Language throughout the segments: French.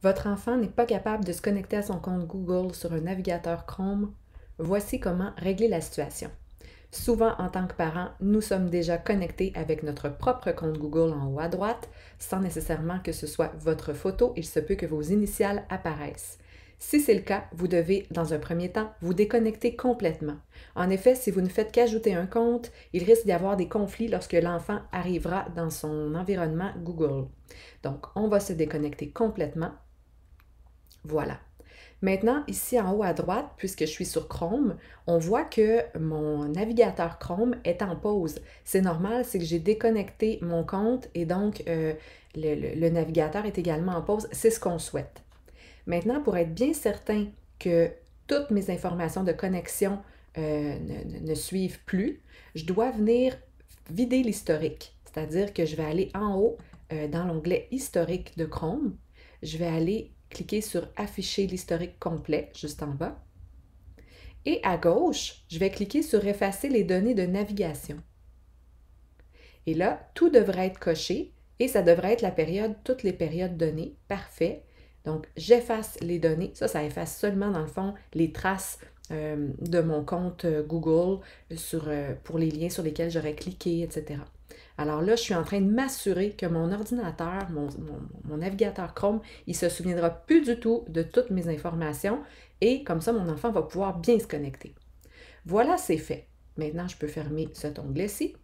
Votre enfant n'est pas capable de se connecter à son compte Google sur un navigateur Chrome? Voici comment régler la situation. Souvent, en tant que parents, nous sommes déjà connectés avec notre propre compte Google en haut à droite, sans nécessairement que ce soit votre photo, il se peut que vos initiales apparaissent. Si c'est le cas, vous devez, dans un premier temps, vous déconnecter complètement. En effet, si vous ne faites qu'ajouter un compte, il risque d'y avoir des conflits lorsque l'enfant arrivera dans son environnement Google. Donc, on va se déconnecter complètement. Voilà. Maintenant, ici en haut à droite, puisque je suis sur Chrome, on voit que mon navigateur Chrome est en pause. C'est normal, c'est que j'ai déconnecté mon compte et donc le navigateur est également en pause. C'est ce qu'on souhaite. Maintenant, pour être bien certain que toutes mes informations de connexion ne suivent plus, je dois venir vider l'historique. C'est-à-dire que je vais aller en haut dans l'onglet historique de Chrome. Je vais aller cliquer sur afficher l'historique complet juste en bas. Et à gauche, je vais cliquer sur effacer les données de navigation. Et là, tout devrait être coché et ça devrait être la période, toutes les périodes données. Parfait. Donc, j'efface les données. Ça efface seulement, dans le fond, les traces de mon compte Google pour les liens sur lesquels j'aurais cliqué, etc. Alors là, je suis en train de m'assurer que mon ordinateur, mon navigateur Chrome, il ne se souviendra plus du tout de toutes mes informations et comme ça, mon enfant va pouvoir bien se connecter. Voilà, c'est fait. Maintenant, je peux fermer cet onglet-ci.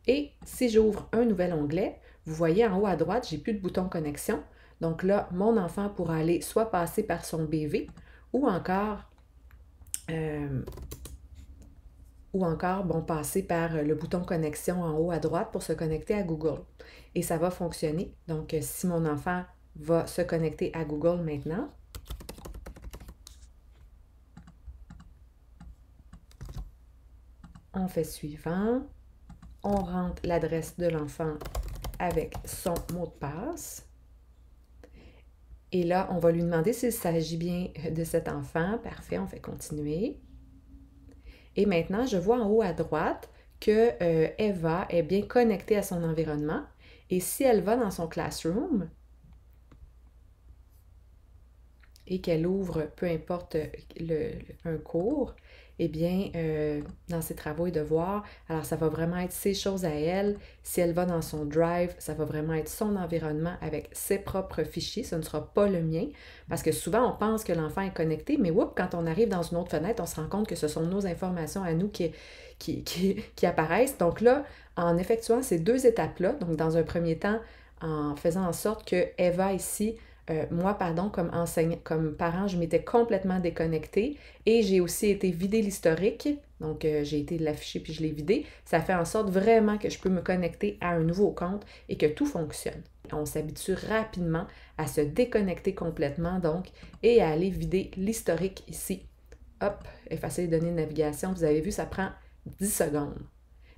Et si j'ouvre un nouvel onglet, vous voyez en haut à droite, j'ai plus de bouton connexion. Donc là, mon enfant pourra aller soit passer par son BV ou encore, passer par le bouton connexion en haut à droite pour se connecter à Google. Et ça va fonctionner. Donc, si mon enfant va se connecter à Google maintenant, on fait suivant. On rentre l'adresse de l'enfant avec son mot de passe. Et là, on va lui demander s'il s'agit bien de cet enfant. Parfait, on fait continuer. Et maintenant, je vois en haut à droite que Eva est bien connectée à son environnement. Et si elle va dans son classroom et qu'elle ouvre, peu importe un cours, eh bien, dans ses travaux et devoirs, alors ça va vraiment être ses choses à elle. Si elle va dans son Drive, ça va vraiment être son environnement avec ses propres fichiers. Ce ne sera pas le mien. Parce que souvent, on pense que l'enfant est connecté, mais quand on arrive dans une autre fenêtre, on se rend compte que ce sont nos informations à nous qui apparaissent. Donc là, en effectuant ces deux étapes-là, donc dans un premier temps, en faisant en sorte que Eva ici comme parent, je m'étais complètement déconnectée et j'ai aussi été vider l'historique. Donc, j'ai été l'afficher puis je l'ai vidé. Ça fait en sorte vraiment que je peux me connecter à un nouveau compte et que tout fonctionne. On s'habitue rapidement à se déconnecter complètement, donc, et à aller vider l'historique ici. Hop, effacer les données de navigation. Vous avez vu, ça prend 10 secondes.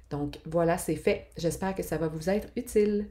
Donc, voilà, c'est fait. J'espère que ça va vous être utile.